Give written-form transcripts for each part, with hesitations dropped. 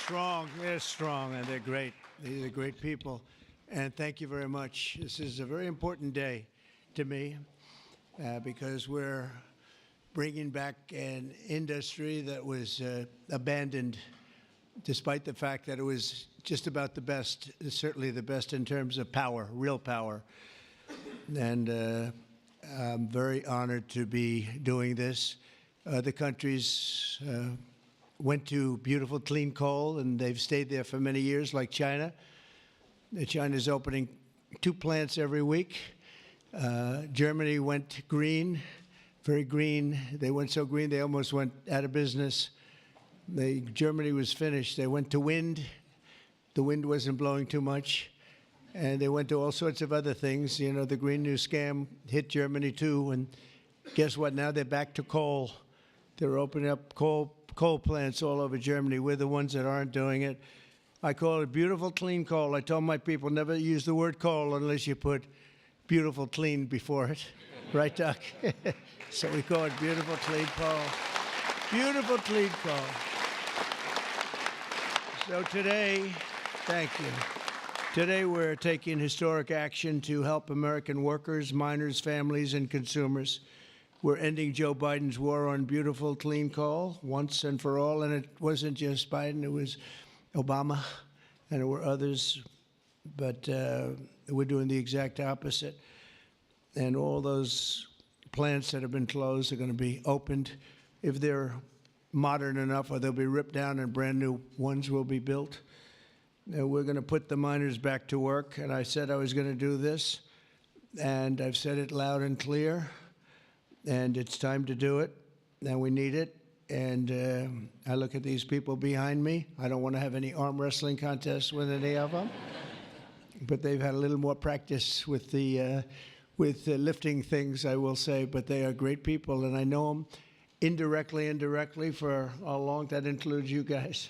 strong. They're strong, and they're great. These are great people. And thank you very much. This is a very important day to me because we're bringing back an industry that was abandoned, despite the fact that it was just about the best, certainly the best in terms of power, real power. And I'm very honored to be doing this. Other countries went to beautiful, clean coal, and they've stayed there for many years, like China. China's opening 2 plants every week. Germany went green, very green. They went so green they almost went out of business. Germany was finished. They went to wind. The wind wasn't blowing too much. And they went to all sorts of other things. You know, the Green New Scam hit Germany too. And guess what? Now they're back to coal. They're opening up coal plants all over Germany. We're the ones that aren't doing it. I call it beautiful, clean coal. I told my people never use the word coal unless you put beautiful, clean before it. Right, Doc? So we call it beautiful, clean coal. Beautiful, clean coal. So today, thank you. Today we're taking historic action to help American workers, miners, families, and consumers. We're ending Joe Biden's war on beautiful, clean coal once and for all. And it wasn't just Biden, it was Obama, and there were others. But we're doing the exact opposite. And all those plants that have been closed are going to be opened. If they're modern enough, or they'll be ripped down and brand new ones will be built. We're going to put the miners back to work. And I said I was going to do this. And I've said it loud and clear. And it's time to do it, and we need it. And I look at these people behind me. I don't want to have any arm wrestling contests with any of them, but they've had a little more practice with the lifting things, I will say. But they are great people, and I know them indirectly for a long. That includes you guys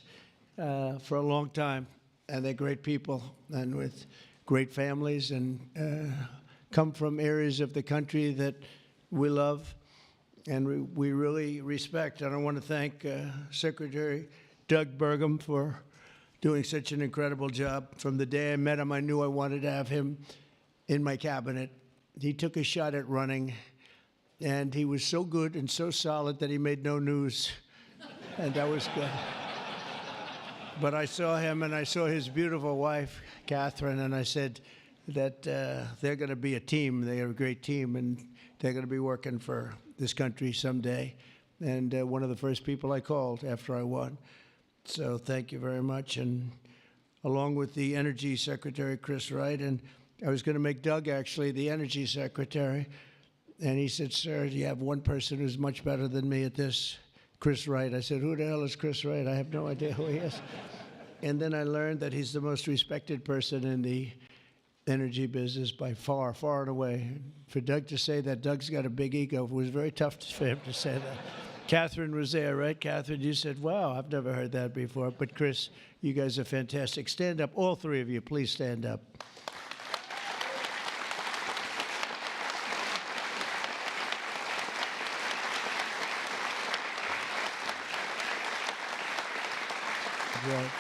for a long time, and they're great people and with great families and come from areas of the country that we love and we really respect. And I want to thank Secretary Doug Burgum for doing such an incredible job. From the day I met him, I knew I wanted to have him in my cabinet. He took a shot at running, and he was so good and so solid that he made no news, and that was good. But I saw him, and I saw his beautiful wife, Catherine, and I said that they're going to be a team. They are a great team, and they're going to be working for this country someday. And one of the first people I called after I won. So thank you very much. And along with the Energy Secretary, Chris Wright, and I was going to make Doug actually the Energy Secretary. And he said, sir, you have one person who's much better than me at this, Chris Wright. I said, who the hell is Chris Wright? I have no idea who he is. And then I learned that he's the most respected person in the energy business by far, far and away. For Doug to say that, Doug's got a big ego. It was very tough for him to say that. Catherine was there, right? Catherine, you said, wow, I've never heard that before. But Chris, you guys are fantastic. Stand up, all three of you, please stand up. Right.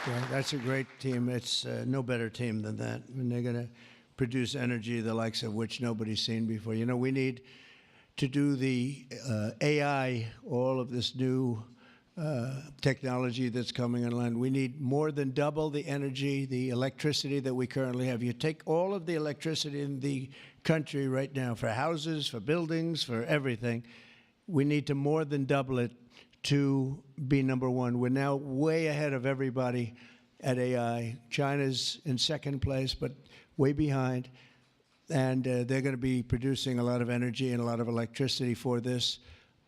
Yeah, that's a great team. It's no better team than that. And they're going to produce energy the likes of which nobody's seen before. You know, we need to do the AI, all of this new technology that's coming online. We need more than double the energy, the electricity that we currently have. You take all of the electricity in the country right now for houses, for buildings, for everything. We need to more than double it to be number one. We're now way ahead of everybody at AI. China's in second place, but way behind. And they're going to be producing a lot of energy and a lot of electricity for this.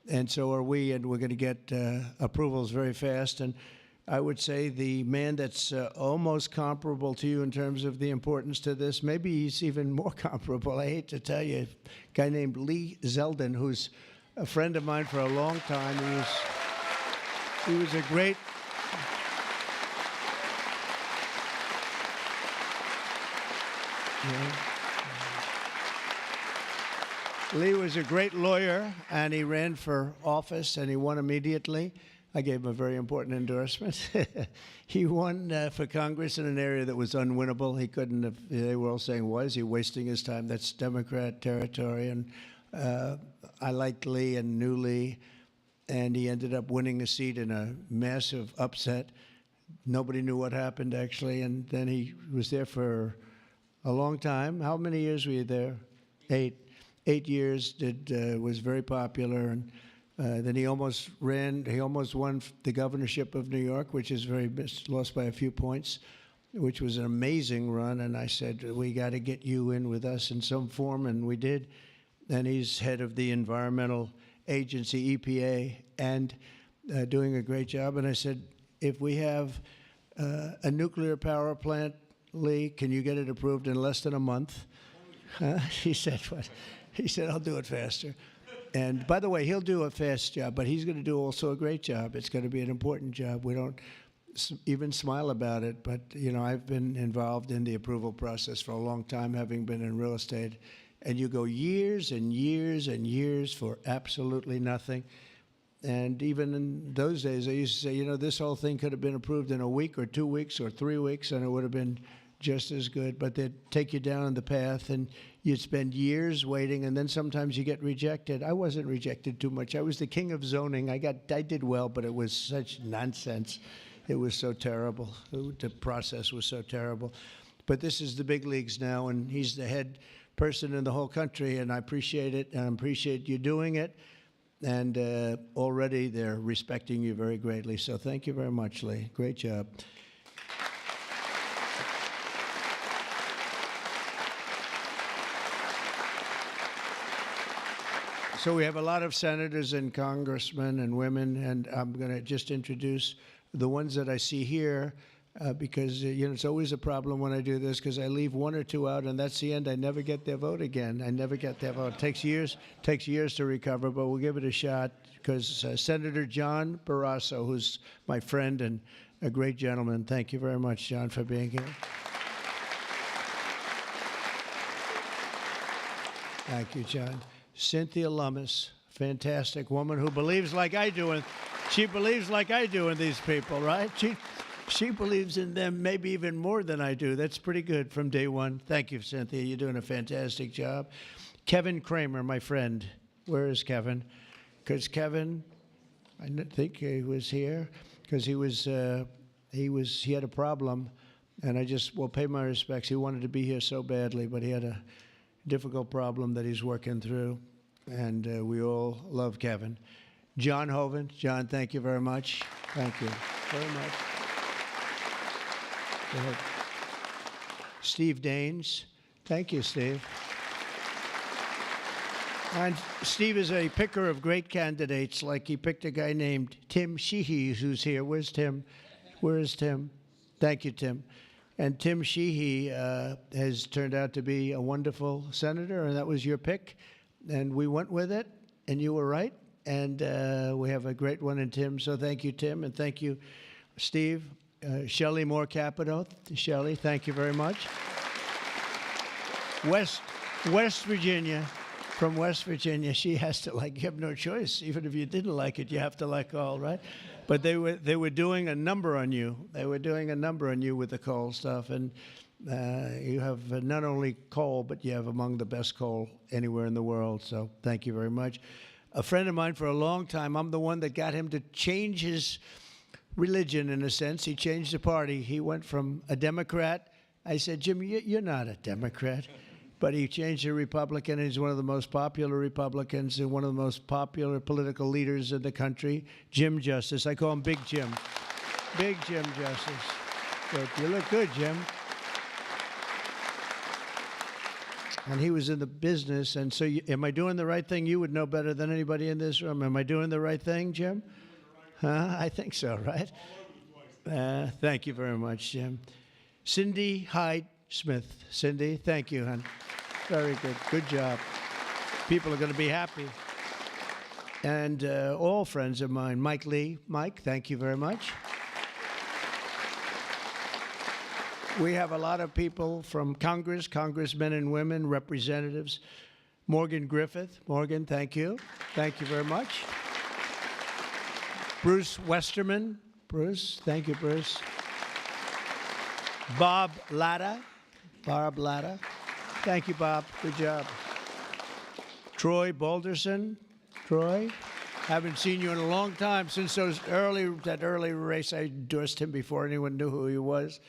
And so are we, and we're going to get approvals very fast. And I would say the man that's almost comparable to you in terms of the importance to this, maybe he's even more comparable, I hate to tell you, a guy named Lee Zeldin, who's a friend of mine for a long time. He was a great Lee was a great lawyer, and he ran for office, and he won immediately. I gave him a very important endorsement. He won for Congress in an area that was unwinnable. He couldn't have, they were all saying, why is he wasting his time? That's Democrat territory. And I liked Lee and knew Lee, and he ended up winning a seat in a massive upset. Nobody knew what happened, actually, and then he was there for a long time. How many years were you there? 8. 8 years, was very popular, and then he almost ran. He almost won the governorship of New York, which is lost by a few points, which was an amazing run. And I said, we got to get you in with us in some form, and we did. And he's head of the environmental agency, EPA, and doing a great job. And I said, if we have a nuclear power plant, Lee, can you get it approved in less than a month? He said, what? He said, I'll do it faster. And by the way, he'll do a fast job, but he's going to do also a great job. It's going to be an important job. We don't even smile about it, but you know, I've been involved in the approval process for a long time, having been in real estate, and you go years and years and years for absolutely nothing. And even in those days, I used to say, you know, this whole thing could have been approved in a week or 2 weeks or 3 weeks, and it would have been just as good. But they'd take you down the path, and you'd spend years waiting, and then sometimes you get rejected. I wasn't rejected too much. I was the king of zoning. I did well, but it was such nonsense. It was so terrible. The process was so terrible. But this is the big leagues now, and he's the head person in the whole country, and I appreciate it, and I appreciate you doing it. And already they're respecting you very greatly. So thank you very much, Lee. Great job. So we have a lot of senators and congressmen and women, and I'm going to just introduce the ones that I see here because, you know, it's always a problem when I do this because I leave one or two out, and that's the end. I never get their vote again. I never get their vote. It takes years to recover, but we'll give it a shot because Senator John Barrasso, who's my friend and a great gentleman. Thank you very much, John, for being here. Thank you, John. Cynthia Lummis, fantastic woman who believes like I do, and she believes like I do in these people, right? She believes in them maybe even more than I do. That's pretty good from day one. Thank you, Cynthia. You're doing a fantastic job. Kevin Kramer, my friend. Where is Kevin? Because Kevin, I think he was here because he had a problem, and I just will pay my respects. He wanted to be here so badly, but he had a difficult problem that he's working through, and we all love Kevin. John Hoven. John, thank you very much. Thank you very much. Go ahead. Steve Daines. Thank you, Steve. And Steve is a picker of great candidates, like he picked a guy named Tim Sheehy, who's here. Where's Tim? Where is Tim? Thank you, Tim. And Tim Sheehy has turned out to be a wonderful senator, and that was your pick. And we went with it, and you were right. And we have a great one in Tim. So thank you, Tim, and thank you, Steve. Shelley Moore Capito. Shelley, thank you very much. West Virginia. From West Virginia, she has to like. You have no choice. Even if you didn't like it, you have to like all, right? But they were doing a number on you. They were doing a number on you with the coal stuff, and you have not only coal, but you have among the best coal anywhere in the world. So thank you very much. A friend of mine for a long time. I'm the one that got him to change his religion in a sense. He changed the party. He went from a Democrat. I said, Jim, you're not a Democrat. But he changed to Republican, and he's one of the most popular Republicans and one of the most popular political leaders in the country, Jim Justice. I call him Big Jim. Big Jim Justice. Good. You look good, Jim. And he was in the business, and so am I doing the right thing? You would know better than anybody in this room. Am I doing the right thing, Jim? Huh? I think so, right? Thank you very much, Jim. Cindy Hyde Smith. Cindy, thank you, hon. Very good. Good job. People are going to be happy. And all friends of mine. Mike Lee. Mike, thank you very much. We have a lot of people from Congress, congressmen and women, representatives. Morgan Griffith. Morgan, thank you. Thank you very much. Bruce Westerman. Bruce, thank you, Bruce. Bob Latta. Bob Latta. Thank you, Bob. Good job. Troy Balderson. Troy, haven't seen you in a long time since that early race. I endorsed him before anyone knew who he was,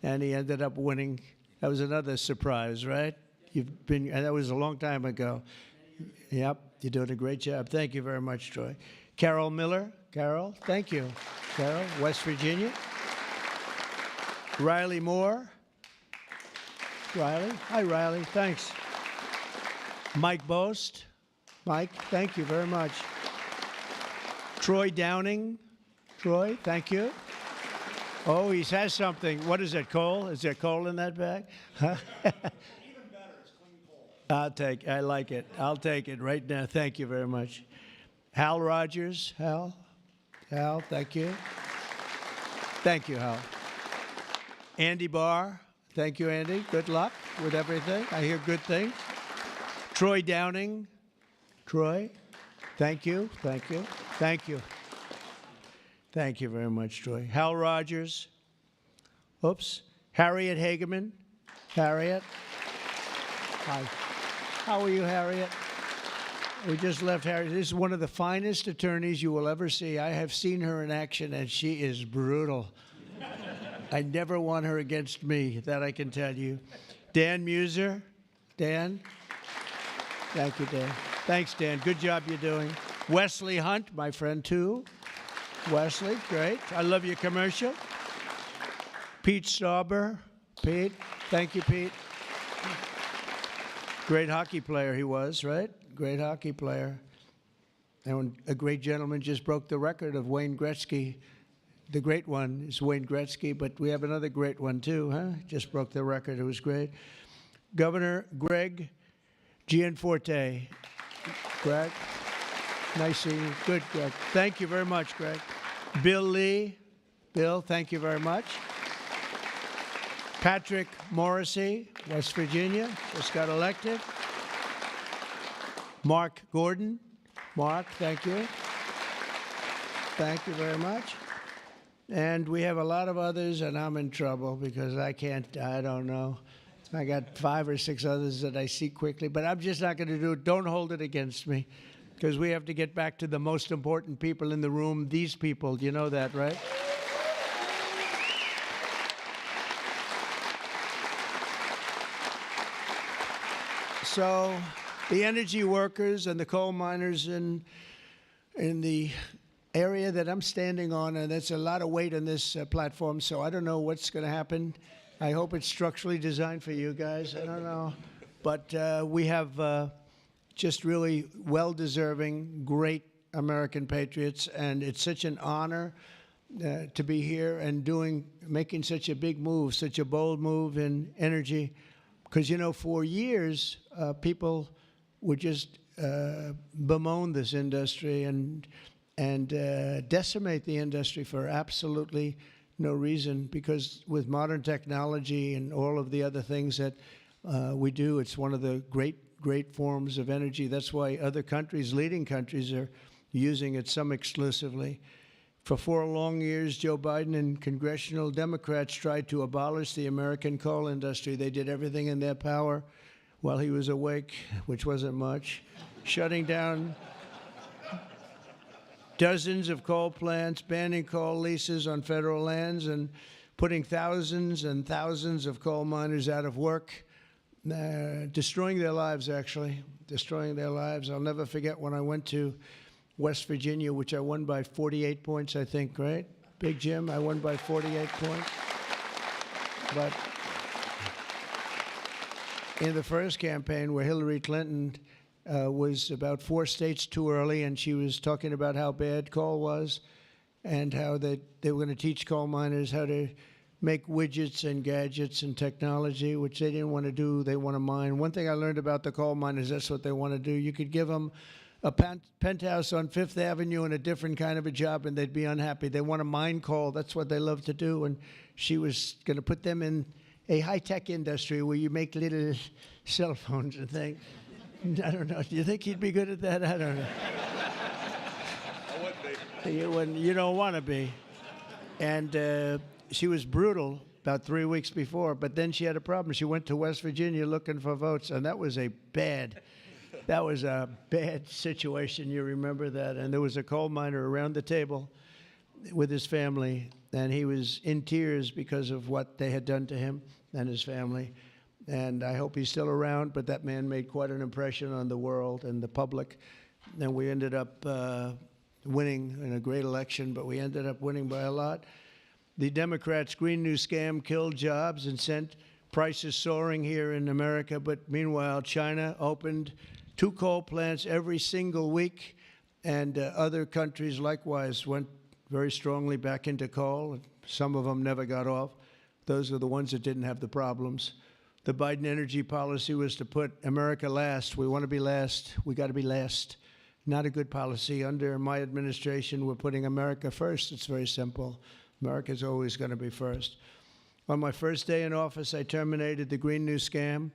and he ended up winning. That was another surprise, right? That was a long time ago. Yep, you're doing a great job. Thank you very much, Troy. Carol Miller. Carol, thank you. Carol, West Virginia. Riley Moore. Riley. Hi, Riley. Thanks. Mike Boast. Mike, thank you very much. Troy Downing. Troy, thank you. Oh, he has something. What is it, coal? Is there coal in that bag? Huh? Even better, it's clean coal. I like it. I'll take it right now. Thank you very much. Hal Rogers. Hal, thank you. Thank you, Hal. Andy Barr. Thank you, Andy. Good luck with everything. I hear good things. Troy Downing. Troy, thank you, thank you, thank you. Thank you very much, Troy. Hal Rogers. Oops. Harriet Hageman. Harriet. Hi. How are you, Harriet? We just left Harriet. This is one of the finest attorneys you will ever see. I have seen her in action, and she is brutal. I never want her against me, that I can tell you. Dan Muser. Dan. Thank you, Dan. Thanks, Dan. Good job you're doing. Wesley Hunt, my friend, too. Wesley, great. I love your commercial. Pete Stauber. Pete, thank you, Pete. Great hockey player he was, right? Great hockey player. And a great gentleman just broke the record of Wayne Gretzky. The great one is Wayne Gretzky, but we have another great one, too, huh? Just broke the record. It was great. Governor Greg Gianforte. Greg, nice seeing you. Good, Greg. Thank you very much, Greg. Bill Lee. Bill, thank you very much. Patrick Morrissey, West Virginia, just got elected. Mark Gordon. Mark, thank you. Thank you very much. And we have a lot of others, and I'm in trouble because I don't know. I got 5 or 6 others that I see quickly, but I'm just not going to do it. Don't hold it against me, because we have to get back to the most important people in the room, these people. You know that, right? So the energy workers and the coal miners in the area that I'm standing on, and that's a lot of weight on this platform, so I don't know what's going to happen. I hope it's structurally designed for you guys. I don't know. But we have just really well-deserving, great American patriots, and it's such an honor to be here and making such a big move, such a bold move in energy. Because, you know, for years, people would just bemoan this industry and decimate the industry for absolutely no reason, because with modern technology and all of the other things that we do, it's one of the great forms of energy. That's why other countries, leading countries, are using it, some exclusively. For 4 long years, Joe Biden and congressional Democrats tried to abolish the American coal industry. They did everything in their power while he was awake, which wasn't much, shutting down dozens of coal plants, banning coal leases on federal lands, and putting thousands and thousands of coal miners out of work, destroying their lives, actually, destroying their lives. I'll never forget when I went to West Virginia, which I won by 48 points, I think, right? Big Jim, I won by 48 points. But in the first campaign, where Hillary Clinton was about 4 states too early, and she was talking about how bad coal was and how they were going to teach coal miners how to make widgets and gadgets and technology, which they didn't want to do. They want to mine. One thing I learned about the coal miners, that's what they want to do. You could give them a penthouse on Fifth Avenue and a different kind of a job, and they'd be unhappy. They want to mine coal. That's what they love to do. And she was going to put them in a high-tech industry where you make little cell phones and things. I don't know. Do you think he'd be good at that? I don't know. I would be. You don't want to be. And she was brutal about 3 weeks before, but then she had a problem. She went to West Virginia looking for votes, and that was a bad situation. You remember that? And there was a coal miner around the table with his family, and he was in tears because of what they had done to him and his family. And I hope he's still around, but that man made quite an impression on the world and the public. And we ended up winning in a great election, but we ended up winning by a lot. The Democrats' Green New Scam killed jobs and sent prices soaring here in America. But meanwhile, China opened 2 coal plants every single week, and other countries likewise went very strongly back into coal. Some of them never got off. Those are the ones that didn't have the problems. The Biden energy policy was to put America last. We want to be last. We got to be last. Not a good policy. Under my administration, we're putting America first. It's very simple. America's always going to be first. On my first day in office, I terminated the Green New Scam.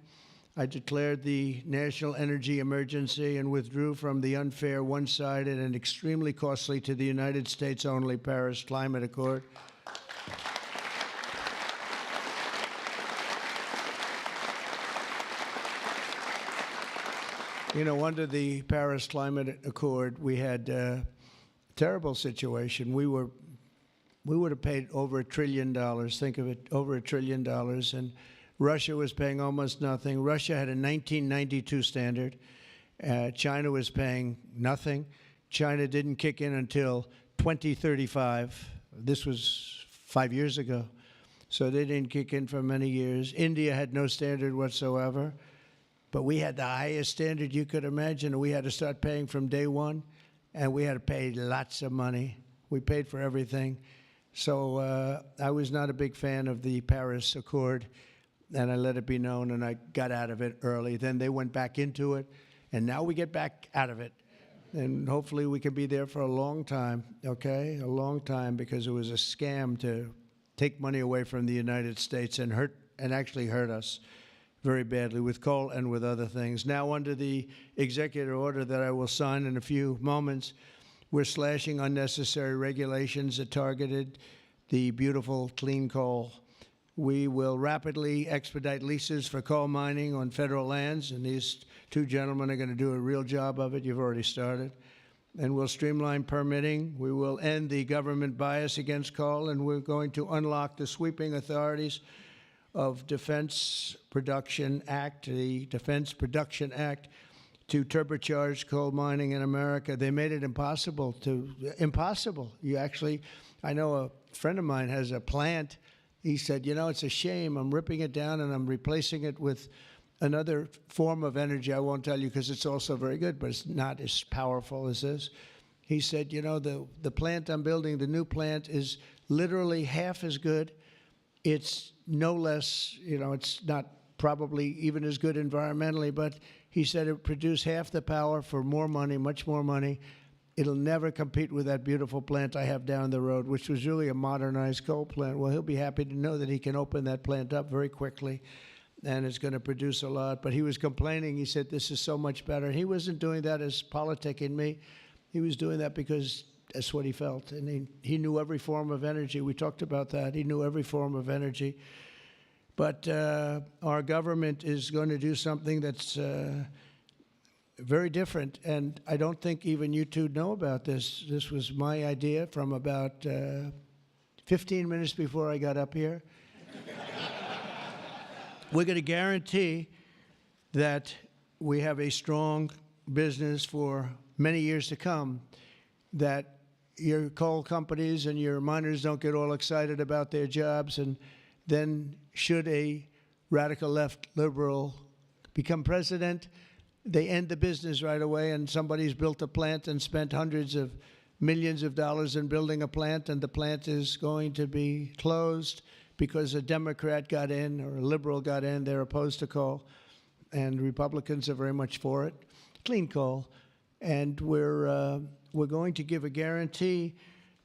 I declared the national energy emergency and withdrew from the unfair, one-sided, and extremely costly to the United States only Paris Climate Accord. You know, under the Paris Climate Accord, we had a terrible situation. We would have paid over $1 trillion. Think of it, over $1 trillion. And Russia was paying almost nothing. Russia had a 1992 standard. China was paying nothing. China didn't kick in until 2035. This was 5 years ago. So they didn't kick in for many years. India had no standard whatsoever. But we had the highest standard you could imagine, and we had to start paying from day one, and we had to pay lots of money. We paid for everything. So I was not a big fan of the Paris Accord, and I let it be known, and I got out of it early. Then they went back into it, and now we get back out of it. And hopefully we can be there for a long time, okay? A long time, because it was a scam to take money away from the United States and actually hurt us very badly with coal and with other things. Now, under the executive order that I will sign in a few moments, we're slashing unnecessary regulations that targeted the beautiful clean coal. We will rapidly expedite leases for coal mining on federal lands, and these 2 gentlemen are going to do a real job of it. You've already started. And we'll streamline permitting. We will end the government bias against coal, and we're going to unlock the sweeping authorities of Defense Production Act, the Defense Production Act, to turbocharge coal mining in America. They made it impossible. You actually, I know a friend of mine has a plant. He said, you know, it's a shame. I'm ripping it down and I'm replacing it with another form of energy. I won't tell you because it's also very good, but it's not as powerful as this. He said, you know, the plant I'm building, the new plant, is literally half as good. It's no less, you know, it's not probably even as good environmentally, but he said it produced half the power for more money, much more money. It'll never compete with that beautiful plant I have down the road, which was really a modernized coal plant. Well, he'll be happy to know that he can open that plant up very quickly, and it's going to produce a lot. But he was complaining. He said, this is so much better. He wasn't doing that as politicking me. He was doing that because that's what he felt. And he knew every form of energy. We talked about that. He knew every form of energy. But our government is going to do something that's very different. And I don't think even you two know about this. This was my idea from about 15 minutes before I got up here. We're going to guarantee that we have a strong business for many years to come, that your coal companies and your miners don't get all excited about their jobs, and then should a radical left liberal become president, they end the business right away, and somebody's built a plant and spent hundreds of millions of dollars in building a plant, and the plant is going to be closed because a Democrat got in or a liberal got in. They're opposed to coal, and Republicans are very much for it. Clean coal. And we're going to give a guarantee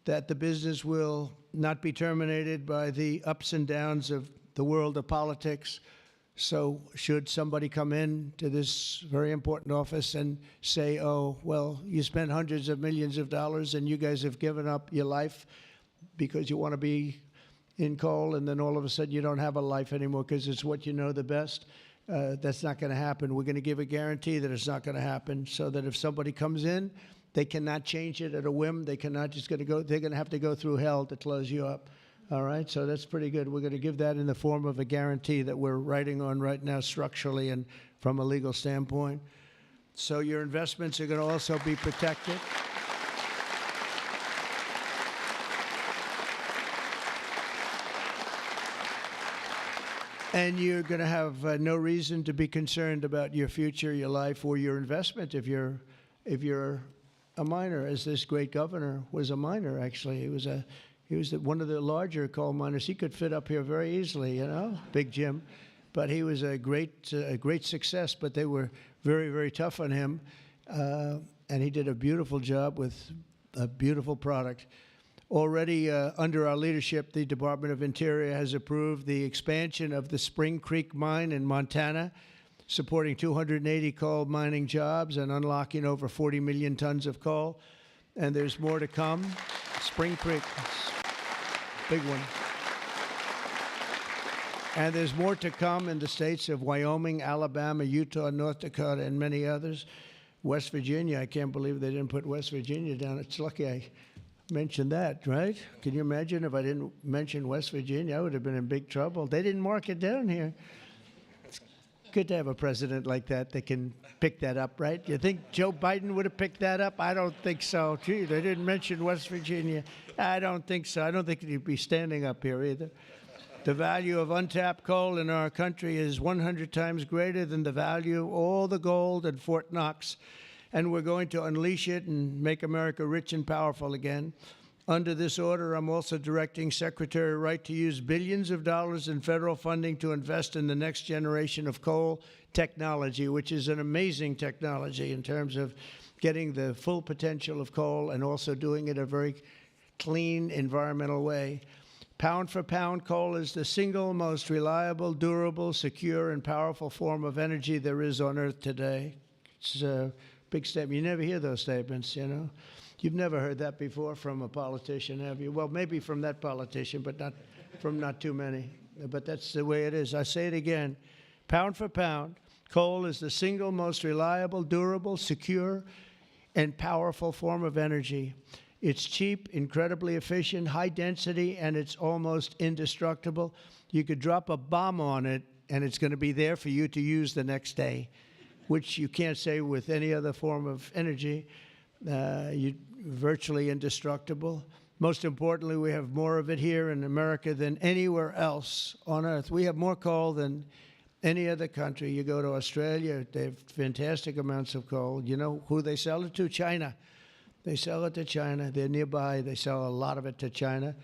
that the business will not be terminated by the ups and downs of the world of politics. So should somebody come in to this very important office and say, oh, well, you spent hundreds of millions of dollars and you guys have given up your life because you want to be in coal, and then all of a sudden you don't have a life anymore because it's what you know the best? That's not going to happen. We're going to give a guarantee that it's not going to happen, so that if somebody comes in, they cannot change it at a whim. They cannot just going to go. They're going to have to go through hell to close you up. All right, so that's pretty good. We're going to give that in the form of a guarantee that we're writing on right now structurally and from a legal standpoint. So your investments are going to also be protected. And you're going to have no reason to be concerned about your future, your life, or your investment if you're a miner, as this great governor was a miner. Actually, he was one of the larger coal miners. He could fit up here very easily, you know, Big Jim. But he was a great success. But they were very, very tough on him, and he did a beautiful job with a beautiful product. Already under our leadership, the Department of Interior has approved the expansion of the Spring Creek mine in Montana, supporting 280 coal mining jobs and unlocking over 40 million tons of coal. And there's more to come. Spring Creek, big one. And there's more to come in the states of Wyoming, Alabama, Utah, North Dakota, and many others. West Virginia, I can't believe they didn't put West Virginia down. It's lucky I mentioned that, right? Can you imagine if I didn't mention West Virginia? I would have been in big trouble. They didn't mark it down here. It's good to have a president like that can pick that up, right? You think Joe Biden would have picked that up? I don't think so. Gee, they didn't mention West Virginia. I don't think so. I don't think he'd be standing up here either. The value of untapped coal in our country is 100 times greater than the value of all the gold at Fort Knox. And we're going to unleash it and make America rich and powerful again. Under this order, I'm also directing Secretary Wright to use billions of dollars in federal funding to invest in the next generation of coal technology, which is an amazing technology in terms of getting the full potential of coal and also doing it in a very clean, environmental way. Pound for pound, coal is the single most reliable, durable, secure, and powerful form of energy there is on Earth today. It's a big statement. You never hear those statements, you know. You've never heard that before from a politician, have you? Well, maybe from that politician, but not from not too many. But that's the way it is. I say it again. Pound for pound, coal is the single most reliable, durable, secure, and powerful form of energy. It's cheap, incredibly efficient, high density, and it's almost indestructible. You could drop a bomb on it, and it's going to be there for you to use the next day, which you can't say with any other form of energy. You're virtually indestructible. Most importantly, we have more of it here in America than anywhere else on Earth. We have more coal than any other country. You go to Australia, they have fantastic amounts of coal. You know who they sell it to? China. They sell it to China. They're nearby. They sell a lot of it to China.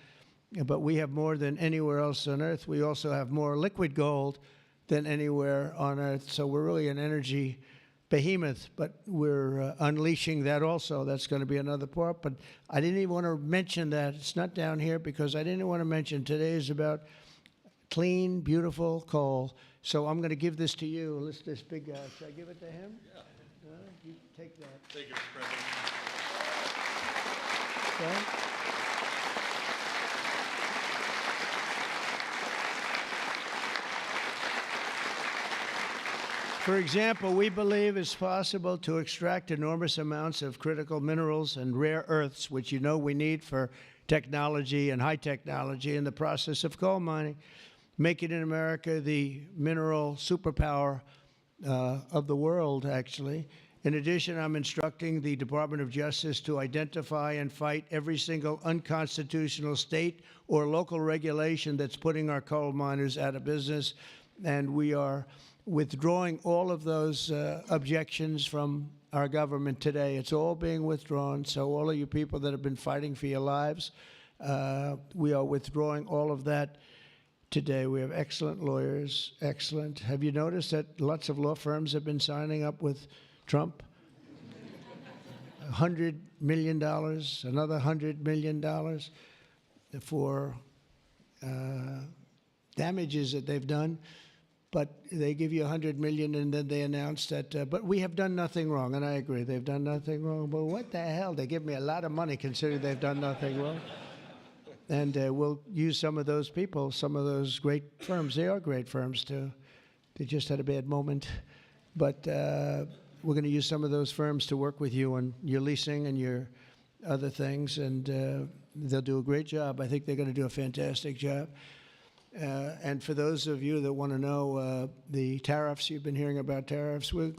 But we have more than anywhere else on Earth. We also have more liquid gold than anywhere on Earth. So we're really an energy behemoth, but we're unleashing that also. That's going to be another part. But I didn't even want to mention that. It's not down here because I didn't want to mention today is about clean, beautiful coal. So I'm going to give this to you. This big guy. Should I give it to him? Yeah. You take that. Thank you, Mr. President. Okay. For example, we believe it's possible to extract enormous amounts of critical minerals and rare earths, which you know we need for technology and high technology in the process of coal mining, making in America the mineral superpower of the world, actually. In addition, I'm instructing the Department of Justice to identify and fight every single unconstitutional state or local regulation that's putting our coal miners out of business. And we are withdrawing all of those objections from our government today. It's all being withdrawn. So all of you people that have been fighting for your lives, we are withdrawing all of that today. We have excellent lawyers, excellent. Have you noticed that lots of law firms have been signing up with Trump? $100 million, another $100 million for damages that they've done. but they give you $100 million, and then they announce that. But we have done nothing wrong, and I agree, they've done nothing wrong. But what the hell? They give me a lot of money considering they've done nothing wrong. And we'll use some of those people, some of those great firms. They are great firms too. They just had a bad moment, but we're going to use some of those firms to work with you on your leasing and your other things, and they'll do a great job. I think they're going to do a fantastic job. And for those of you that want to know the tariffs, you've been hearing about tariffs, we're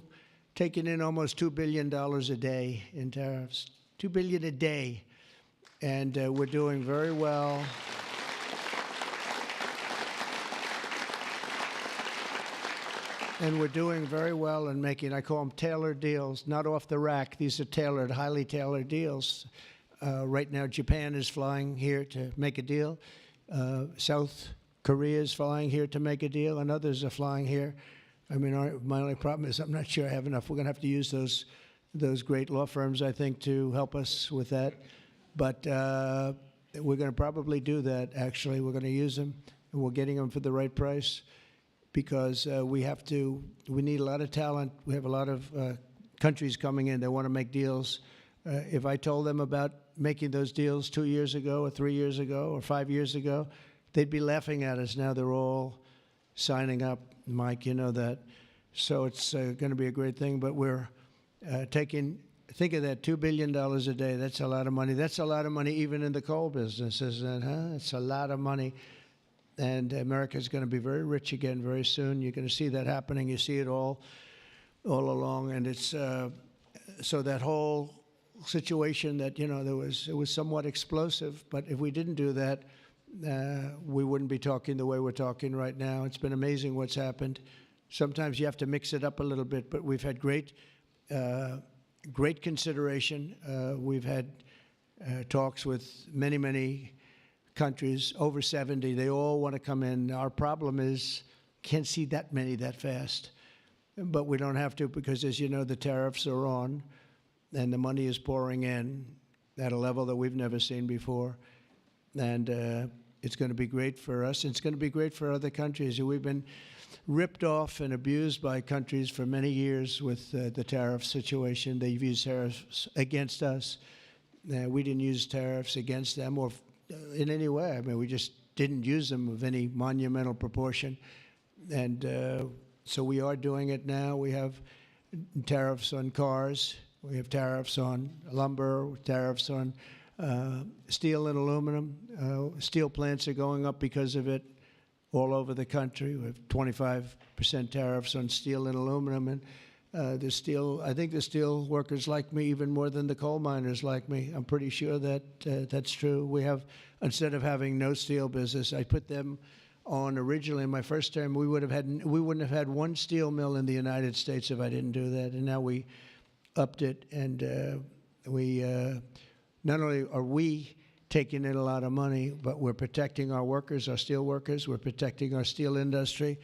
taking in almost $2 billion a day in tariffs, $2 billion a day, and we're doing very well. And we're doing very well in making, I call them tailored deals, not off the rack. These are tailored, highly tailored deals. Right now, Japan is flying here to make a deal. South Korea is flying here to make a deal, and others are flying here. I mean, my only problem is I'm not sure I have enough. We're going to have to use those great law firms, I think, to help us with that. But we're going to probably do that, actually. We're going to use them, and we're getting them for the right price, because we need a lot of talent. We have a lot of countries coming in. They want to make deals. If I told them about making those deals 2 years ago or 3 years ago or 5 years ago, they'd be laughing at us. Now they're all signing up. Mike, you know that. So it's going to be a great thing. But we're think of that, $2 billion a day. That's a lot of money. That's a lot of money even in the coal business, isn't it? Huh? It's a lot of money. And America's going to be very rich again very soon. You're going to see that happening. You see it all along. And it's so that whole situation that, you know, it was somewhat explosive. But if we didn't do that, we wouldn't be talking the way we're talking right now. It's been amazing what's happened. Sometimes you have to mix it up a little bit, but we've had great consideration. We've had talks with many countries, over 70. They all want to come in. Our problem is can't see that many that fast. But we don't have to, because, as you know, the tariffs are on, and the money is pouring in at a level that we've never seen before. And it's going to be great for us. It's going to be great for other countries. We've been ripped off and abused by countries for many years with the tariff situation. They've used tariffs against us. We didn't use tariffs against them or in any way. I mean, we just didn't use them of any monumental proportion. And so we are doing it now. We have tariffs on cars. We have tariffs on lumber, tariffs on steel and aluminum. Steel plants are going up because of it all over the country. We have 25% tariffs on steel and aluminum. And I think the steel workers like me even more than the coal miners like me. I'm pretty sure that that's true. We have, instead of having no steel business, I put them on originally in my first term. We wouldn't have had one steel mill in the United States if I didn't do that. And now we upped it, and we not only are we taking in a lot of money, but we're protecting our workers, our steel workers. We're protecting our steel industry.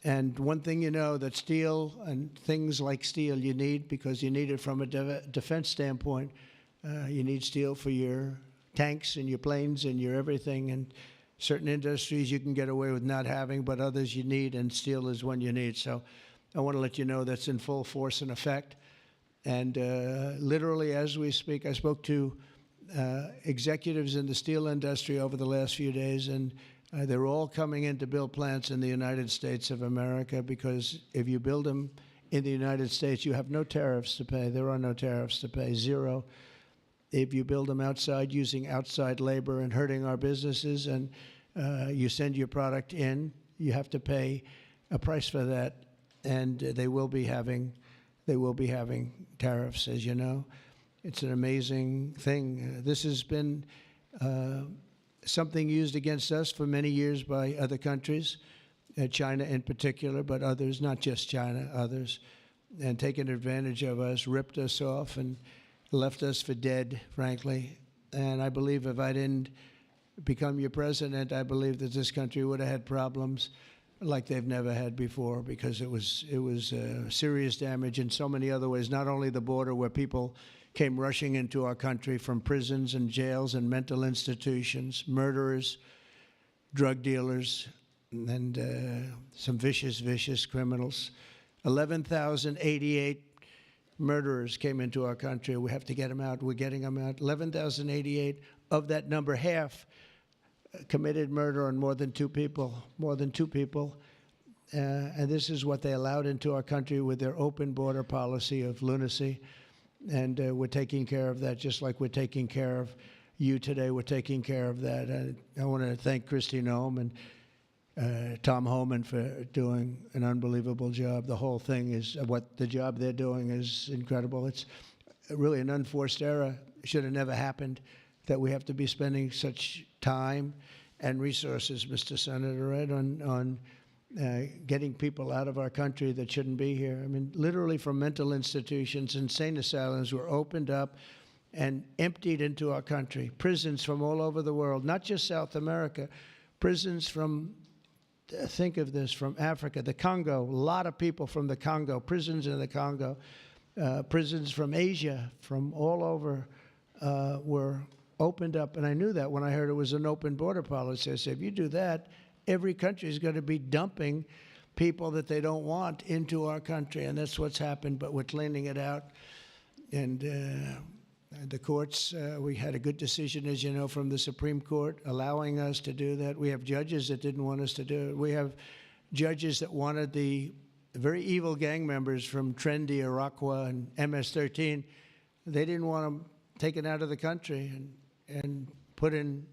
And one thing you know, that steel and things like steel you need, because you need it from a defense standpoint. You need steel for your tanks and your planes and your everything. And certain industries you can get away with not having, but others you need, and steel is one you need. So I want to let you know that's in full force and effect. And literally as we speak, I spoke to executives in the steel industry over the last few days, and they're all coming in to build plants in the United States of America, because if you build them in the United States, you have no tariffs to pay. There are no tariffs to pay, zero. If you build them outside using outside labor and hurting our businesses, and you send your product in, you have to pay a price for that, and they will be having tariffs, as you know. It's an amazing thing. This has been something used against us for many years by other countries, China in particular, but others, not just China, others, and taken advantage of us, ripped us off, and left us for dead, frankly. And I believe if I didn't become your president, I believe that this country would have had problems like they've never had before, because it was serious damage in so many other ways, not only the border, where people came rushing into our country from prisons and jails and mental institutions, murderers, drug dealers, and some vicious, vicious criminals. 11,088 murderers came into our country. We have to get them out. We're getting them out. 11,088. Of that number, half committed murder on more than two people. More than two people. And this is what they allowed into our country with their open border policy of lunacy. And we're taking care of that just like we're taking care of you today. We're taking care of that. I want to thank Kristi Noem and Tom Homan for doing an unbelievable job. The whole thing is, what the job they're doing is incredible. It's really an unforced error. It should have never happened that we have to be spending such time and resources, Mr. Senator, right, on getting people out of our country that shouldn't be here. I mean, literally from mental institutions, insane asylums were opened up and emptied into our country. Prisons from all over the world, not just South America, prisons from, think of this, from Africa, the Congo, a lot of people from the Congo, prisons in the Congo, prisons from Asia, from all over were opened up. And I knew that when I heard it was an open border policy. I said, if you do that, every country is going to be dumping people that they don't want into our country. And that's what's happened, but we're cleaning it out. And the courts, we had a good decision, as you know, from the Supreme Court, allowing us to do that. We have judges that didn't want us to do it. We have judges that wanted the very evil gang members from Trendy, Iroquois, and MS-13. They didn't want them taken out of the country and put in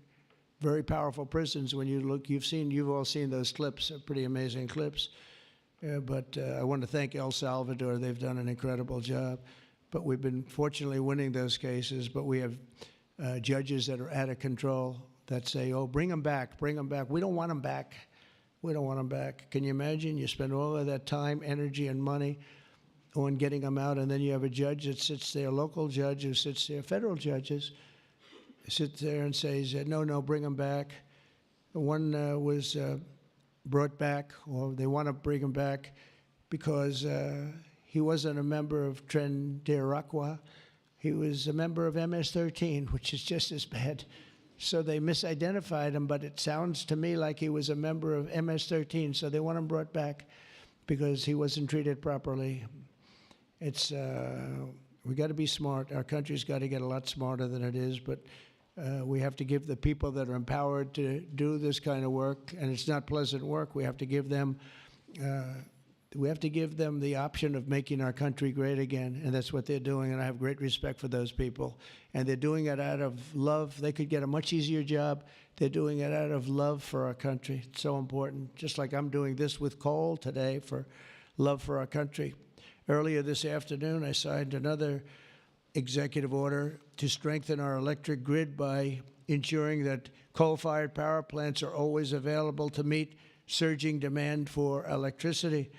very powerful prisons. When you look, you've all seen those clips, pretty amazing clips. But I want to thank El Salvador. They've done an incredible job. But we've been fortunately winning those cases. But we have judges that are out of control that say, oh, bring them back, bring them back. We don't want them back. We don't want them back. Can you imagine? You spend all of that time, energy, and money on getting them out, and then you have a judge that sits there, a local judge who sits there, federal judges, sits there and says, no, bring them back. One was brought back, or they want to bring him back because he wasn't a member of Tren de Aragua. He was a member of MS-13, which is just as bad. So they misidentified him, but it sounds to me like he was a member of MS-13, so they want him brought back because he wasn't treated properly. It's we got to be smart. Our country's got to get a lot smarter than it is, but we have to give the people that are empowered to do this kind of work, and it's not pleasant work. We have to give them the option of making our country great again, and that's what they're doing, and I have great respect for those people. And they're doing it out of love. They could get a much easier job. They're doing it out of love for our country. It's so important, just like I'm doing this with coal today for love for our country. Earlier this afternoon, I signed another executive order to strengthen our electric grid by ensuring that coal-fired power plants are always available to meet surging demand for electricity.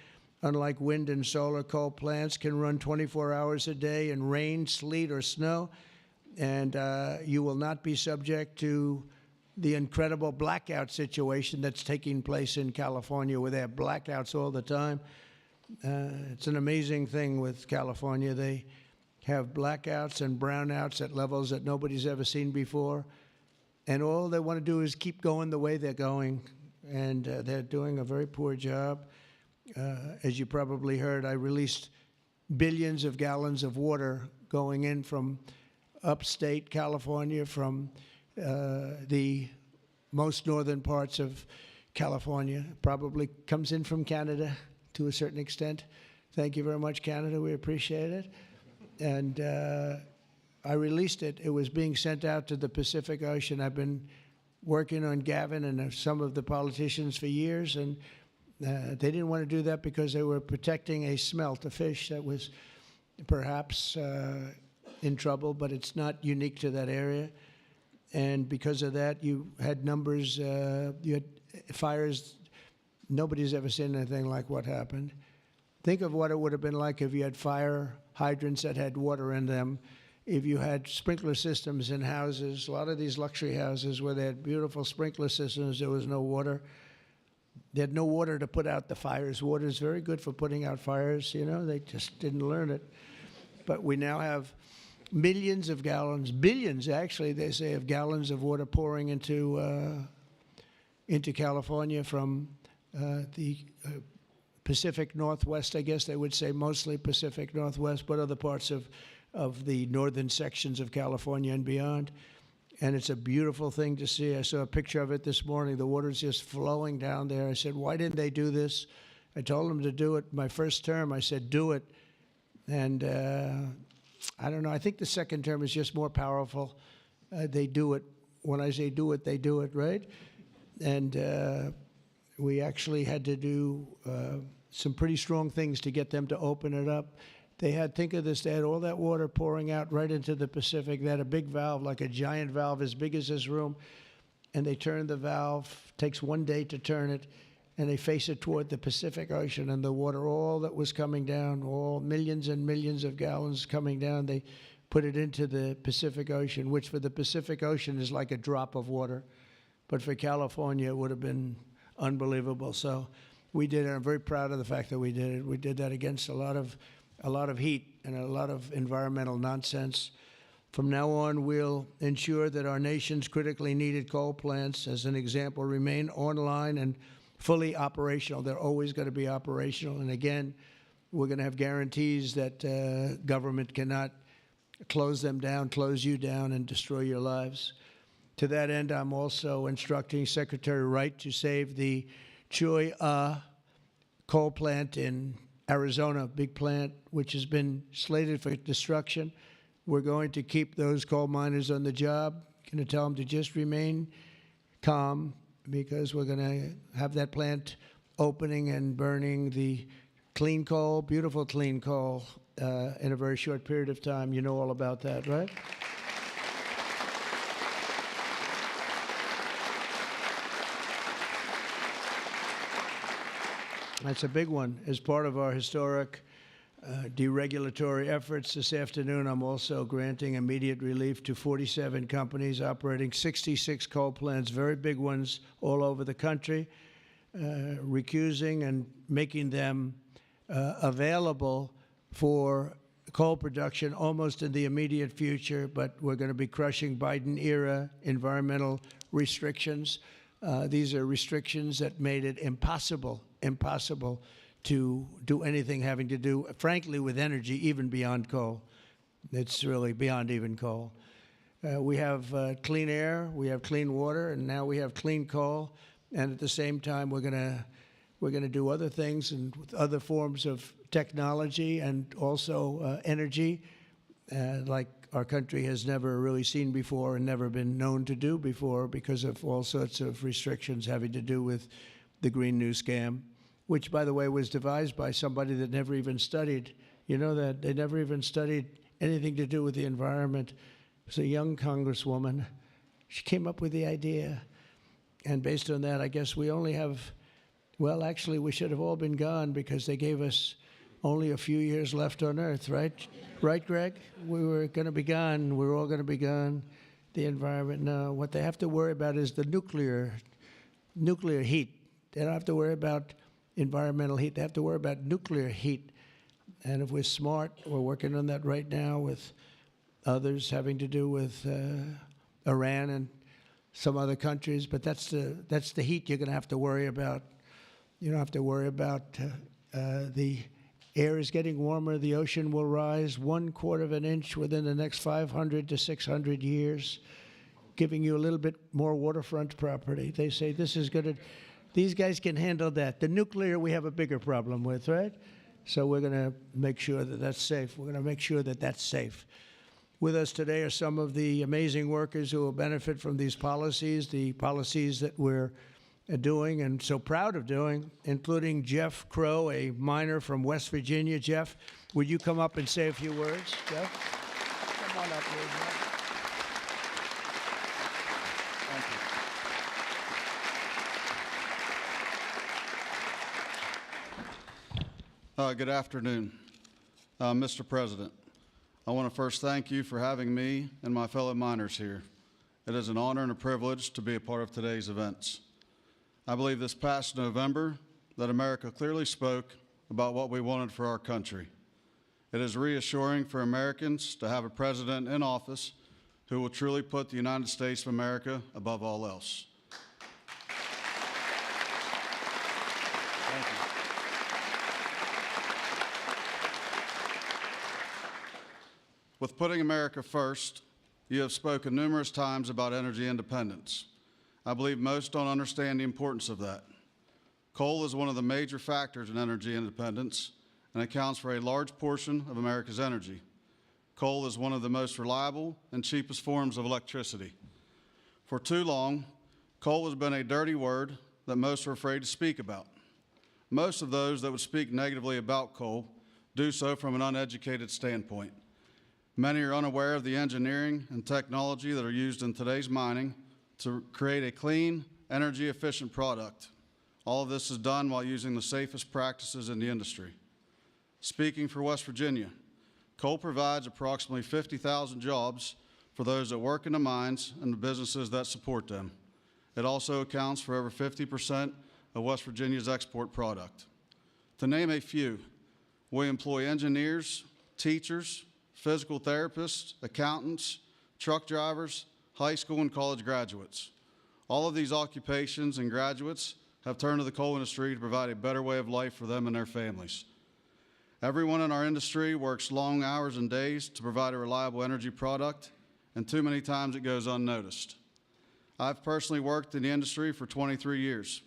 Unlike wind and solar, coal plants can run 24 hours a day in rain, sleet, or snow, and you will not be subject to the incredible blackout situation that's taking place in California, where they have blackouts all the time. It's an amazing thing with California. They have blackouts and brownouts at levels that nobody's ever seen before. And all they want to do is keep going the way they're going. And they're doing a very poor job. As you probably heard, I released billions of gallons of water going in from upstate California, from the most northern parts of California. Probably comes in from Canada to a certain extent. Thank you very much, Canada. We appreciate it. And I released it. It was being sent out to the Pacific Ocean. I've been working on Gavin and some of the politicians for years, and they didn't want to do that because they were protecting a smelt, a fish that was perhaps in trouble, but it's not unique to that area. And because of that, you had numbers, you had fires. Nobody's ever seen anything like what happened. Think of what it would have been like if you had fire hydrants that had water in them, if you had sprinkler systems in houses, a lot of these luxury houses where they had beautiful sprinkler systems, there was no water. They had no water to put out the fires. Water is very good for putting out fires, you know, they just didn't learn it. But we now have millions of gallons, billions actually, they say, of gallons of water pouring into California from the Pacific Northwest, I guess they would say, mostly Pacific Northwest, but other parts of the northern sections of California and beyond. And it's a beautiful thing to see. I saw a picture of it this morning. The water's just flowing down there. I said, why didn't they do this? I told them to do it my first term. I said, do it. And I don't know. I think the second term is just more powerful. They do it. When I say do it, they do it, right? And we actually had to do some pretty strong things to get them to open it up. They had, think of this, they had all that water pouring out right into the Pacific. They had a big valve, like a giant valve as big as this room, and they turned the valve. Takes 1 day to turn it, and they face it toward the Pacific Ocean, and the water, all that was coming down, all millions and millions of gallons coming down, they put it into the Pacific Ocean, which for the Pacific Ocean is like a drop of water. But for California, it would have been unbelievable. So we did it. I'm very proud of the fact that we did it. We did that against a lot of heat and a lot of environmental nonsense. From now on, we'll ensure that our nation's critically needed coal plants, as an example, remain online and fully operational. They're always going to be operational. And again, we're going to have guarantees that government cannot close them down, close you down, and destroy your lives. To that end, I'm also instructing Secretary Wright to save the Choy coal plant in Arizona, big plant, which has been slated for destruction. We're going to keep those coal miners on the job. Going to tell them to just remain calm, because we're going to have that plant opening and burning the clean coal, beautiful clean coal, in a very short period of time. You know all about that, right? That's a big one. As part of our historic deregulatory efforts this afternoon, I'm also granting immediate relief to 47 companies operating 66 coal plants, very big ones all over the country, recusing and making them available for coal production almost in the immediate future. But we're going to be crushing Biden-era environmental restrictions. These are restrictions that made it impossible to do anything having to do, frankly, with energy, even beyond coal. It's really beyond even coal. We have clean air, we have clean water, and now we have clean coal. And at the same time, we're going to do other things and with other forms of technology and also energy, like our country has never really seen before and never been known to do before, because of all sorts of restrictions having to do with the Green New Scam, which, by the way, was devised by somebody that never even studied. You know that? They never even studied anything to do with the environment. It was a young congresswoman. She came up with the idea. And based on that, I guess we only have, well, actually, we should have all been gone, because they gave us only a few years left on Earth, right? Right, Greg? We were going to be gone. We're all going to be gone. The environment, no. What they have to worry about is the nuclear heat. They don't have to worry about environmental heat. They have to worry about nuclear heat. And if we're smart, we're working on that right now with others having to do with Iran and some other countries. But that's the heat you're going to have to worry about. You don't have to worry about the air is getting warmer. The ocean will rise 1/4 of an inch within the next 500 to 600 years, giving you a little bit more waterfront property. They say this is going to, these guys can handle that. The nuclear we have a bigger problem with, right? So we're going to make sure that that's safe. We're going to make sure that that's safe. With us today are some of the amazing workers who will benefit from these policies, the policies that we're doing and so proud of doing, including Jeff Crow, a miner from West Virginia. Jeff, would you come up and say a few words? Jeff, come on up here, Jeff. Good afternoon, Mr. President. I want to first thank you for having me and my fellow miners here. It is an honor and a privilege to be a part of today's events. I believe this past November that America clearly spoke about what we wanted for our country. It is reassuring for Americans to have a president in office who will truly put the United States of America above all else. With putting America first, you have spoken numerous times about energy independence. I believe most don't understand the importance of that. Coal is one of the major factors in energy independence and accounts for a large portion of America's energy. Coal is one of the most reliable and cheapest forms of electricity. For too long, coal has been a dirty word that most are afraid to speak about. Most of those that would speak negatively about coal do so from an uneducated standpoint. Many are unaware of the engineering and technology that are used in today's mining to create a clean, energy-efficient product. All of this is done while using the safest practices in the industry. Speaking for West Virginia, coal provides approximately 50,000 jobs for those that work in the mines and the businesses that support them. It also accounts for over 50% of West Virginia's export product. To name a few, we employ engineers, teachers, physical therapists, accountants, truck drivers, high school and college graduates. All of these occupations and graduates have turned to the coal industry to provide a better way of life for them and their families. Everyone in our industry works long hours and days to provide a reliable energy product, and too many times it goes unnoticed. I've personally worked in the industry for 23 years.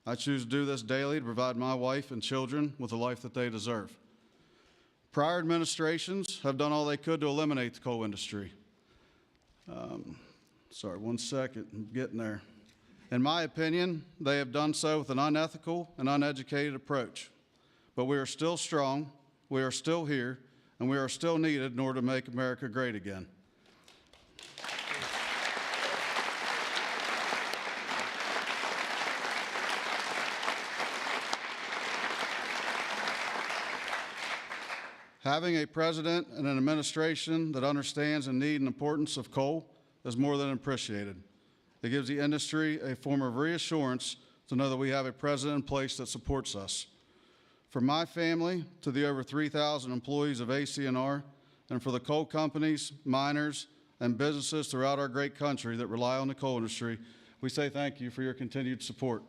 I choose to do this daily to provide my wife and children with the life that they deserve. Prior administrations have done all they could to eliminate the coal industry. Sorry, one second, I'm getting there. In my opinion, they have done so with an unethical and uneducated approach. But we are still strong, we are still here, and we are still needed in order to make America great again. Having a president and an administration that understands the need and importance of coal is more than appreciated. It gives the industry a form of reassurance to know that we have a president in place that supports us. From my family to the over 3,000 employees of ACNR, and for the coal companies, miners, and businesses throughout our great country that rely on the coal industry, we say thank you for your continued support.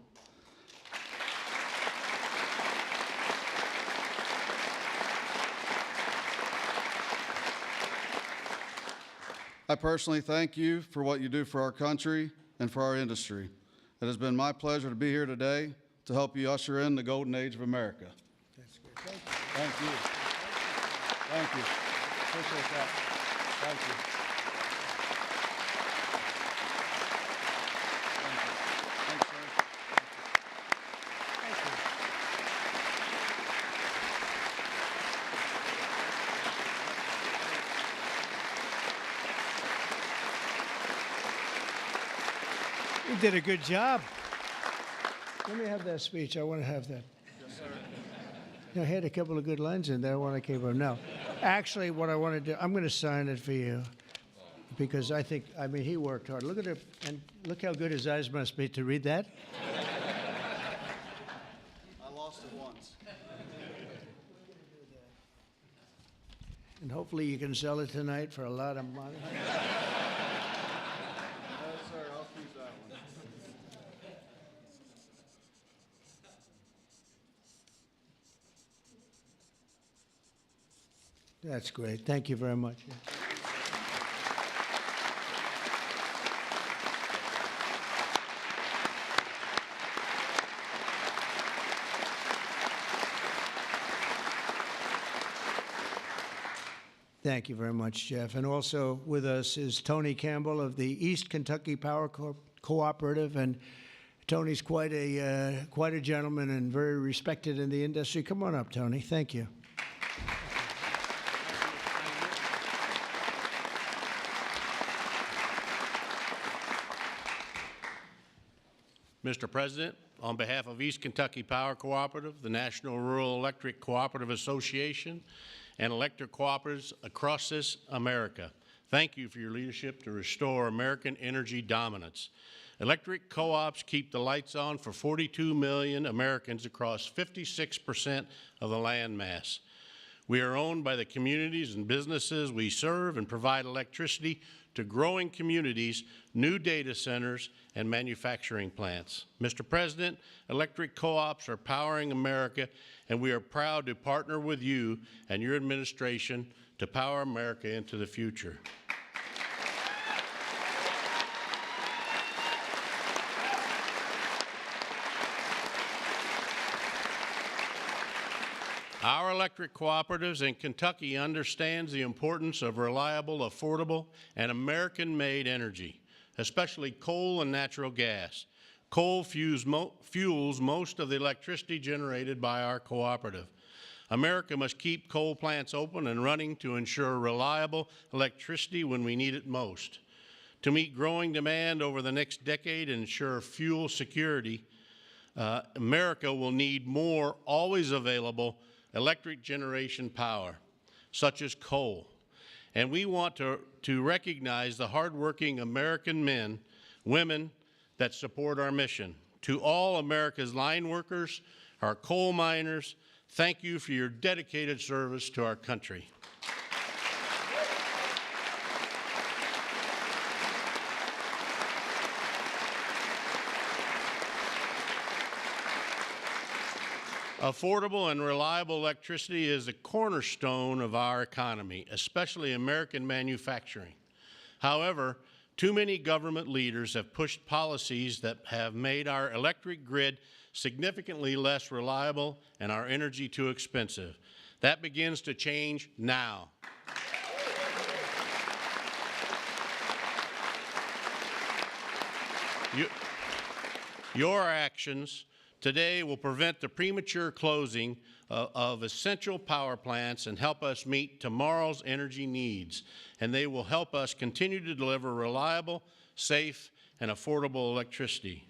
I personally thank you for what you do for our country and for our industry. It has been my pleasure to be here today to help you usher in the golden age of America. That's good. Thank you. Thank you. Appreciate that. Thank you. Thanks, sir. Thank you. You did a good job. Let me have that speech. I want to have that. Yes, sir. I had a couple of good lines in there when I came up. No, actually, what I want to do, I'm going to sign it for you because I mean, he worked hard. Look at it, and look how good his eyes must be to read that. I lost it once. And hopefully you can sell it tonight for a lot of money. No, sir, I'll keep that one. That's great. Thank you very much. Thank you very much, Jeff. And also with us is Tony Campbell of the East Kentucky Power Cooperative, and Tony's quite a gentleman and very respected in the industry. Come on up, Tony. Thank you. Mr. President, on behalf of East Kentucky Power Cooperative, the National Rural Electric Cooperative Association, and electric cooperatives across this America, thank you for your leadership to restore American energy dominance. Electric co-ops keep the lights on for 42 million Americans across 56% of the land mass. We are owned by the communities and businesses we serve and provide electricity to growing communities, new data centers, and manufacturing plants. Mr. President, electric co-ops are powering America, and we are proud to partner with you and your administration to power America into the future. Our electric cooperatives in Kentucky understands the importance of reliable, affordable, and American-made energy, especially coal and natural gas. Coal fuels most of the electricity generated by our cooperative. America must keep coal plants open and running to ensure reliable electricity when we need it most. To meet growing demand over the next decade and ensure fuel security, America will need more always available electric generation power, such as coal. And we want to recognize the hardworking American men, women that support our mission. To all America's line workers, our coal miners, thank you for your dedicated service to our country. Affordable and reliable electricity is a cornerstone of our economy, especially American manufacturing. However, too many government leaders have pushed policies that have made our electric grid significantly less reliable and our energy too expensive. That begins to change now. Your actions today will prevent the premature closing of essential power plants and help us meet tomorrow's energy needs. And they will help us continue to deliver reliable, safe, and affordable electricity.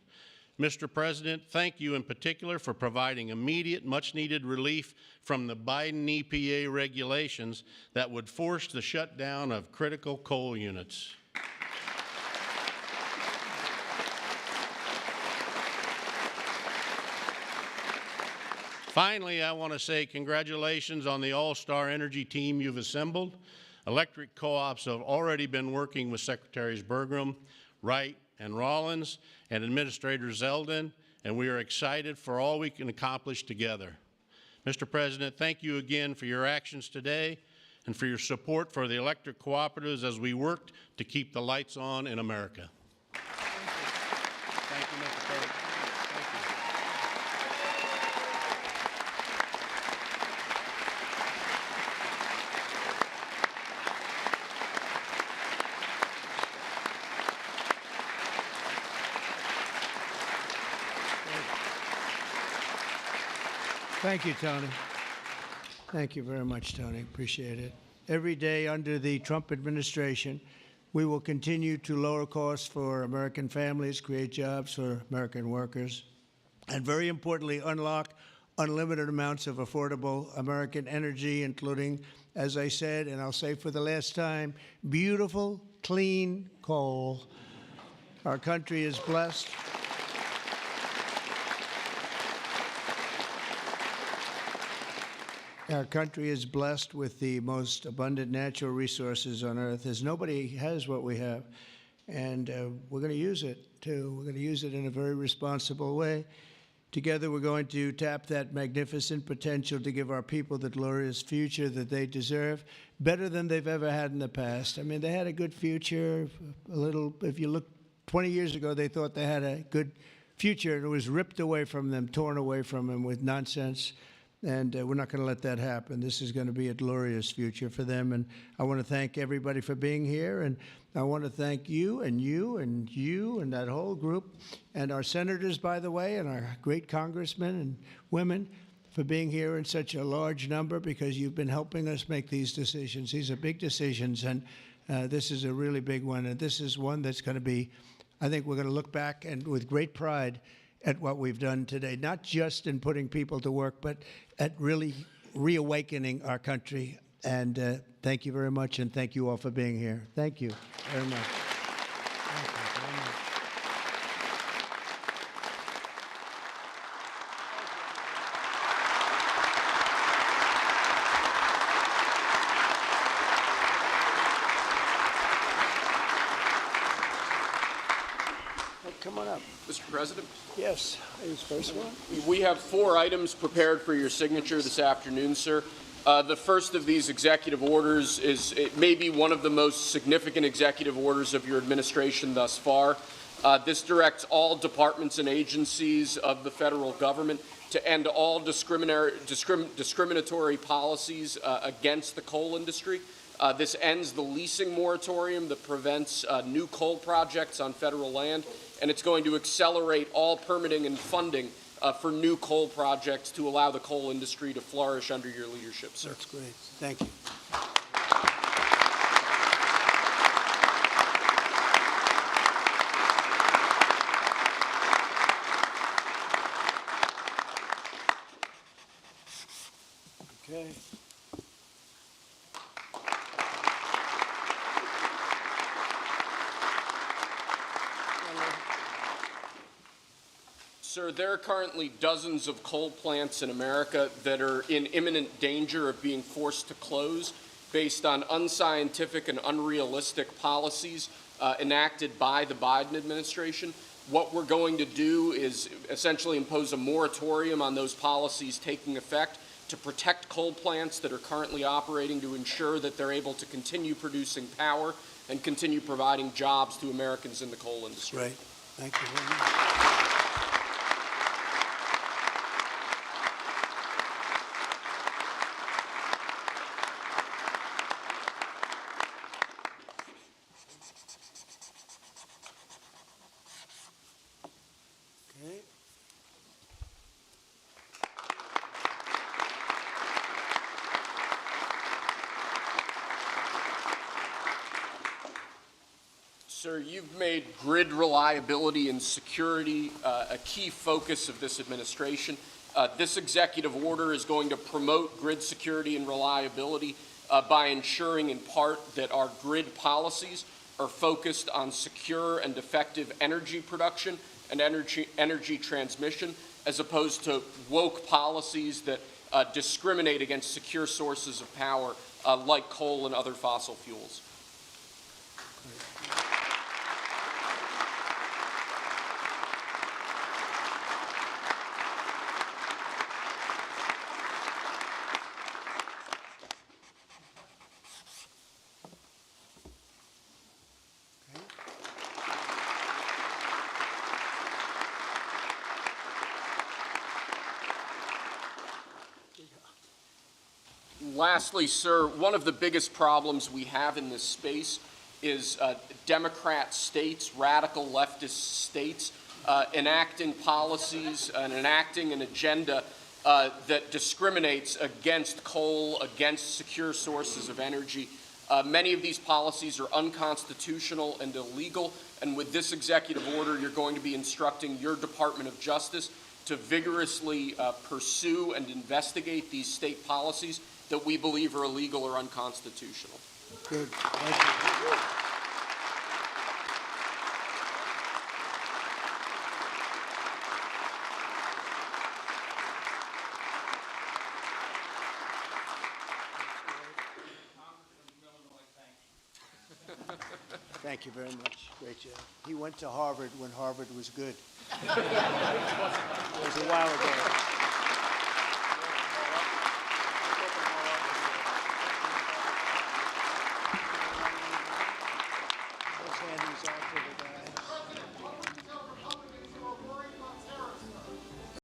Mr. President, thank you in particular for providing immediate, much-needed relief from the Biden EPA regulations that would force the shutdown of critical coal units. Finally, I want to say congratulations on the all-star energy team you've assembled. Electric co-ops have already been working with Secretaries Bergrum, Wright, and Rollins, and Administrator Zeldin, and we are excited for all we can accomplish together. Mr. President, thank you again for your actions today and for your support for the electric cooperatives as we work to keep the lights on in America. Thank you, Mr. President. Thank you. Thank you, Tony. Thank you very much, Tony. Appreciate it. Every day under the Trump administration, we will continue to lower costs for American families, create jobs for American workers, and very importantly, unlock unlimited amounts of affordable American energy, including, as I said, and I'll say for the last time, beautiful, clean coal. Our country is blessed. Our country is blessed with the most abundant natural resources on earth, as nobody has what we have. And we're going to use it, too. We're going to use it in a very responsible way. Together, we're going to tap that magnificent potential to give our people the glorious future that they deserve, better than they've ever had in the past. I mean, they had a good future. A little, if you look 20 years ago, they thought they had a good future, and it was ripped away from them, torn away from them with nonsense. And we're not going to let that happen. This is going to be a glorious future for them. And I want to thank everybody for being here. And I want to thank you and you and you and that whole group and our senators, by the way, and our great congressmen and women for being here in such a large number, because you've been helping us make these decisions. These are big decisions, and this is a really big one. And this is one that's going to be, I think we're going to look back and with great pride at what we've done today, not just in putting people to work, but at really reawakening our country. And thank you very much, and thank you all for being here. Thank you very much. Thank you very much. Come on up. Mr. President, Yes, who's first one? we have 4 items prepared for your signature this afternoon, sir. The first of these executive orders is it may be one of the most significant executive orders of your administration thus far. This directs all departments and agencies of the federal government to end all discriminatory policies against the coal industry. This ends the leasing moratorium that prevents new coal projects on federal land, and it's going to accelerate all permitting and funding for new coal projects to allow the coal industry to flourish under your leadership, sir. That's great. Thank you. Okay. Sir, there are currently dozens of coal plants in America that are in imminent danger of being forced to close based on unscientific and unrealistic policies enacted by the Biden administration. What we're going to do is essentially impose a moratorium on those policies taking effect to protect coal plants that are currently operating, to ensure that they're able to continue producing power and continue providing jobs to Americans in the coal industry. Great. Thank you very much. Okay. Sir, you've made grid reliability and security a key focus of this administration. This executive order is going to promote grid security and reliability by ensuring in part that our grid policies are focused on secure and effective energy production and energy transmission, as opposed to woke policies that discriminate against secure sources of power like coal and other fossil fuels. Lastly, sir, one of the biggest problems we have in this space is Democrat states, radical leftist states, enacting policies and enacting an agenda that discriminates against coal, against secure sources of energy. Many of these policies are unconstitutional and illegal, and with this executive order, you're going to be instructing your Department of Justice to vigorously pursue and investigate these state policies that we believe are illegal or unconstitutional. Good. Thank you. Thank you very much. Great job. He went to Harvard when Harvard was good. It was a while ago.